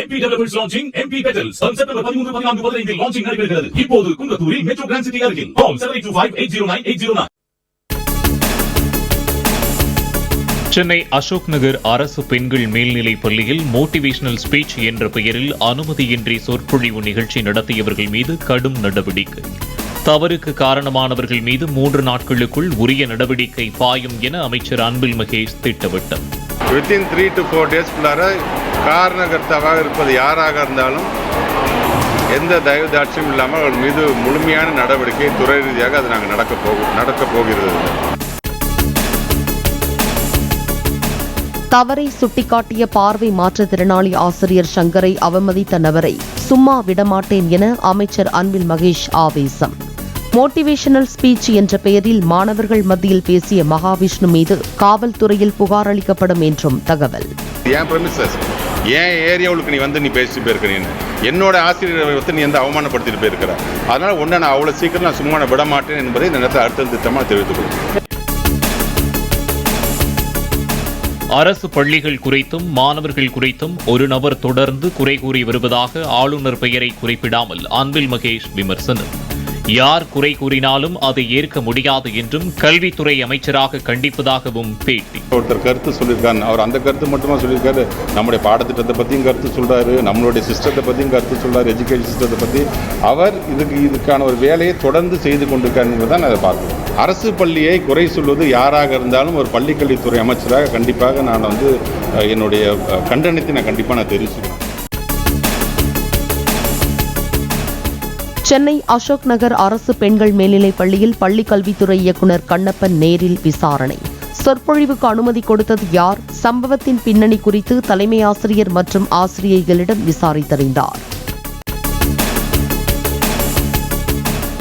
MP Developers launching MP Petals on September 13-14 launching நடைபெறுகிறது. இப்போது குன்றத்தூரில் metro grand city அருகில். Call 7825809809. Chennai Ashok Nagar அரசு பெண்கள் மேல்நிலைப் பள்ளியில் மோட்டிவேஷனல் ஸ்பீச் என்ற பெயரில் அனுமதியின்றி சொற்பொழிவு நிகழ்ச்சி நடத்தியவர்கள் மீது கடும் நடவடிக்கை. தவறுக்கு காரணமானவர்கள் மீது 3 நாட்களுக்குள் உரிய நடவடிக்கை பாயும் என அமைச்சர் Anbil Mahesh திட்டவட்டம். Within 3 to 4 days காரணகர்த்தாவாக இருப்பது யாராக இருந்தாலும் எந்த தயவுதாட்சியும் இல்லாமல் அவர் மீது முழுமையான நடவடிக்கை துறை ரீதியாக அது நாங்கள் நடக்கப் போகிறது. தவறை சுட்டிக்காட்டிய பார்வை மாற்றுத்திறனாளி ஆசிரியர் சங்கரை அவமதித்த நபரை சும்மா விடமாட்டேன் என அமைச்சர் அன்பில் மகேஷ் ஆவேசம். மோட்டிவேஷனல் ஸ்பீச் என்ற பெயரில் மாணவர்கள் மத்தியில் பேசிய மகாவிஷ்ணு மீது காவல்துறையில் புகார் அளிக்கப்படும் என்றும் தகவல். ஏன் ஏரியாவுக்கு நீ பேசிட்டு போயிருக்கிறீங்க, என்னோட ஆசிரியரை நீ எந்த அவமானப்படுத்திட்டு போயிருக்கிற, அதனால ஒன்றை நான் அவ்வளோ சீக்கிரம் நான் சும்மா விட மாட்டேன் என்பதை இந்த நேரத்தில் அடுத்த திட்டமாக தெரிவித்துக் கொள்கிறேன். அரசு பள்ளிகள் குறித்தும் மாணவர்கள் குறித்தும் ஒரு நபர் தொடர்ந்து குறை கூறி வருவதாக ஆளுநர் பெயரை குறிப்பிடாமல் அன்பில் மகேஷ் விமர்சனம். யார் குறை கூறினாலும் அதை ஏற்க முடியாது என்றும் கல்வித்துறை அமைச்சராக கண்டிப்பதாகவும் பேட்டி. ஒருத்தர் கருத்து சொல்லியிருக்காரு, அவர் அந்த கருத்து மட்டுமா சொல்லியிருக்காரு, நம்முடைய பாடத்திட்டத்தை பற்றியும் கருத்து சொல்றாரு, நம்மளுடைய சிஸ்டத்தை பற்றியும் கருத்து சொல்றாரு, எஜுகேஷன் சிஸ்டத்தை பற்றி அவர் இதுக்கான ஒரு வேலையை தொடர்ந்து செய்து கொண்டிருக்காருங்கிறது தான் அதை பார்க்கிறோம். அரசு பள்ளியை குறை சொல்வது யாராக இருந்தாலும் ஒரு பள்ளிக்கல்வித்துறை அமைச்சராக கண்டிப்பாக நான் என்னுடைய கண்டனத்தை நான் கண்டிப்பாக தெரிவிச்சுக்கிறேன். சென்னை அசோக் நகர் அரசு பெண்கள் மேல்நிலைப் பள்ளியில் பள்ளிக் கல்வித்துறை இயக்குநர் கண்ணப்பன் நேரில் விசாரணை. சொற்பொழிவுக்கு அனுமதி கொடுத்தது யார்? சம்பவத்தின் பின்னணி குறித்து தலைமை ஆசிரியர் மற்றும் ஆசிரியைகளிடம் விசாரித்தறிந்தார்.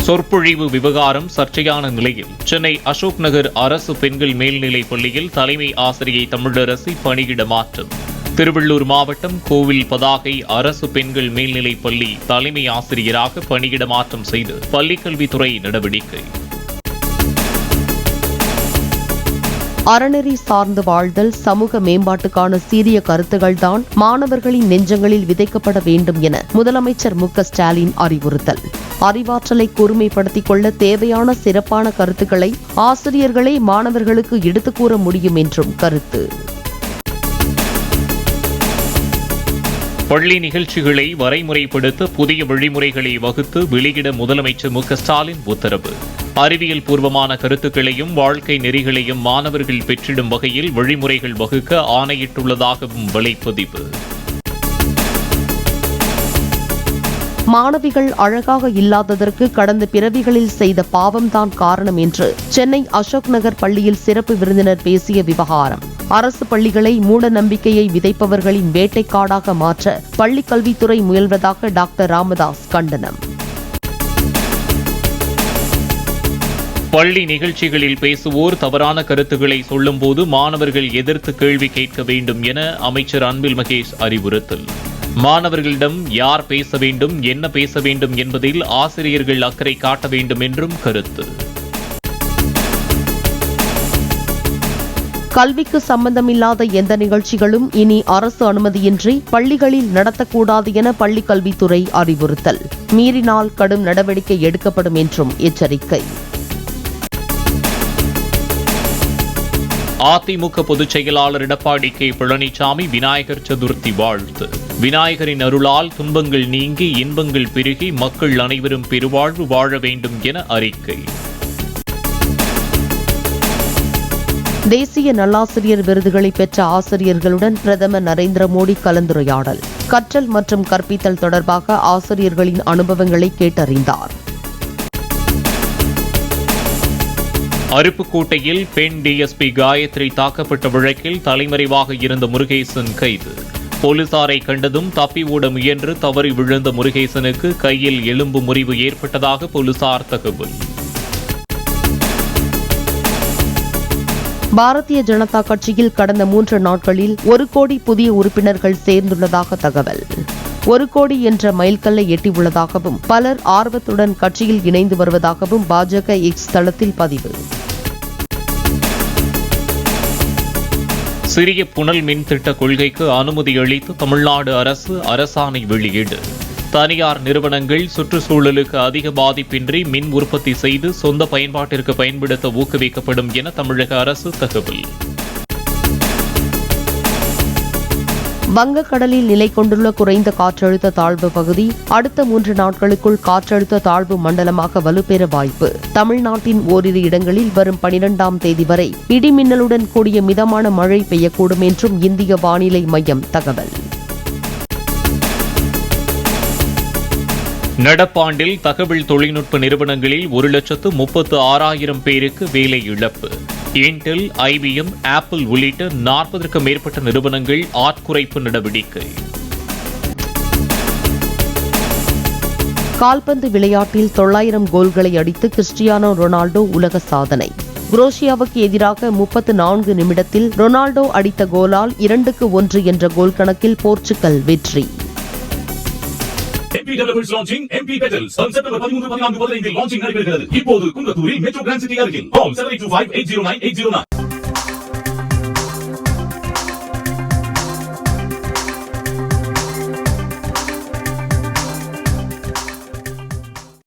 சொற்பொழிவு விவகாரம் சர்ச்சையான நிலையில் சென்னை அசோக் நகர் அரசு பெண்கள் மேல்நிலைப் பள்ளியில் தலைமை ஆசிரியை தமிழரசி பணியிட மாற்றம். திருவள்ளூர் மாவட்டம் கோவில் பதாகை அரசு பெண்கள் மேல்நிலைப் பள்ளி தலைமை ஆசிரியராக பணியிட மாற்றம் செய்து பள்ளிக்கல்வித்துறை நடவடிக்கை. அறநெறி சார்ந்து வாழ்தல், சமூக மேம்பாட்டுக்கான சீரிய கருத்துக்கள்தான் மாணவர்களின் நெஞ்சங்களில் விதைக்கப்பட வேண்டும் என முதலமைச்சர் மு க ஸ்டாலின் அறிவுறுத்தல். அறிவாற்றலை கூர்மைப்படுத்திக் கொள்ள தேவையான சிறப்பான கருத்துக்களை ஆசிரியர்களே மாணவர்களுக்கு எடுத்துக் கூற முடியும் என்றும் கருத்து. பள்ளி நிகழ்ச்சிகளை வரைமுறைப்படுத்த புதிய வழிமுறைகளை வகுத்து வெளியிட முதலமைச்சர் மு க ஸ்டாலின் உத்தரவு. அறிவியல் பூர்வமான கருத்துக்களையும் வாழ்க்கை நெறிகளையும் மாணவர்கள் பெற்றிடும் வகையில் வழிமுறைகள் வகுக்க ஆணையிட்டுள்ளதாகவும் வலைப்பதிவு. மாணவிகள் அழகாக இல்லாததற்கு கடந்த பிறவிகளில் செய்த பாவம்தான் காரணம் என்று சென்னை அசோக் நகர் பள்ளியில் சிறப்பு விருந்தினர் பேசிய விவகாரம். அரசு பள்ளிகளை மூட நம்பிக்கையை விதைப்பவர்களின் வேட்டைக்காடாக மாற்ற பள்ளிக் கல்வித்துறை முயல்வதாக டாக்டர் ராமதாஸ் கண்டனம். பள்ளி நிகழ்ச்சிகளில் பேசுவோர் தவறான கருத்துக்களை சொல்லும்போது மாணவர்கள் எதிர்த்து கேள்வி கேட்க வேண்டும் என அமைச்சர் அன்பில் மகேஷ் அறிவுறுத்தல். மாணவர்களிடம் யார் பேச வேண்டும், என்ன பேச வேண்டும் என்பதில் ஆசிரியர்கள் அக்கறை காட்ட வேண்டும் என்றும் கருத்து. கல்விக்கு சம்பந்தமில்லாத எந்த நிகழ்ச்சிகளும் இனி அரசு அனுமதியின்றி பள்ளிகளில் நடத்தக்கூடாது என பள்ளிக் கல்வித்துறை அறிவுறுத்தல். மீறினால் கடும் நடவடிக்கை எடுக்கப்படும் என்றும் எச்சரிக்கை. அதிமுக பொதுச் செயலாளர் எடப்பாடி கே பழனிசாமி விநாயகர் சதுர்த்தி வாழ்த்து. விநாயகரின் அருளால் துன்பங்கள் நீங்கி இன்பங்கள் பெருகி மக்கள் அனைவரும் பெருவாழ்வு வாழ வேண்டும் என அறிக்கை. தேசிய நல்லாசிரியர் விருதுகளை பெற்ற ஆசிரியர்களுடன் பிரதமர் நரேந்திர மோடி கலந்துரையாடல். கற்றல் மற்றும் கற்பித்தல் தொடர்பாக ஆசிரியர்களின் அனுபவங்களை கேட்டறிந்தார். அருப்புக்கோட்டையில் பெண் டிஎஸ்பி காயத்ரி தாக்கப்பட்ட வழக்கில் தலைமறைவாக இருந்த முருகேசன் கைது. போலீசாரை கண்டதும் தப்பி ஓட முயன்று தவறி விழுந்த முருகேசனுக்கு கையில் எலும்பு முறிவு ஏற்பட்டதாக போலீசார் தகவல். பாரதிய ஜனதா கட்சியில் கடந்த 3 நாட்களில் 1 கோடி புதிய உறுப்பினர்கள் சேர்ந்துள்ளதாக தகவல். 1 கோடி என்ற மைல்கல்லை எட்டியுள்ளதாகவும் பலர் ஆர்வத்துடன் கட்சியில் இணைந்து வருவதாகவும் பாஜக எக்ஸ் தளத்தில் பதிவு. சிறிய புனல் மின் திட்ட கொள்கைக்கு அனுமதி அளித்து தமிழ்நாடு அரசு அரசாணை வெளியீடு. தனியார் நிறுவனங்கள் சுற்றுச்சூழலுக்கு அதிக பாதிப்பின்றி மின் உற்பத்தி செய்து சொந்த பயன்பாட்டிற்கு பயன்படுத்த ஊக்குவிக்கப்படும் என தமிழக அரசு தகவல். வங்கக்கடலில் நிலை கொண்டுள்ள குறைந்த காற்றழுத்த தாழ்வு பகுதி அடுத்த 3 நாட்களுக்குள் காற்றழுத்த தாழ்வு மண்டலமாக வலுப்பெற வாய்ப்பு. தமிழ்நாட்டின் ஓரிரு இடங்களில் வரும் 12ஆம் தேதி வரை இடிமின்னலுடன் கூடிய மிதமான மழை பெய்யக்கூடும் என்றும் இந்திய வானிலை மையம் தகவல். நடப்பாண்டில் தகவல் தொழில்நுட்ப நிறுவனங்களில் 1,36,000 பேருக்கு வேலை இழப்பு. இன்டெல், IBM, ஆப்பிள் உள்ளிட்ட 40க்கும் மேற்பட்ட நிறுவனங்கள் ஆட்குறைப்பு நடவடிக்கை. கால்பந்து விளையாட்டில் 900 கோல்களை அடித்து கிறிஸ்டியானோ ரொனால்டோ உலக சாதனை. குரோஷியாவுக்கு எதிராக 34 நிமிடத்தில் ரொனால்டோ அடித்த கோலால் 2-1 என்ற கோல் கணக்கில் போர்ச்சுகல் வெற்றி. MP Developers launching MP Petals on September 13, 14, 15 launching நடைபெறுகிறது. இப்போது குன்றத்தூரில் மெட்ரோ கிராண்ட் சிட்டி அருகில். Call 7825809809.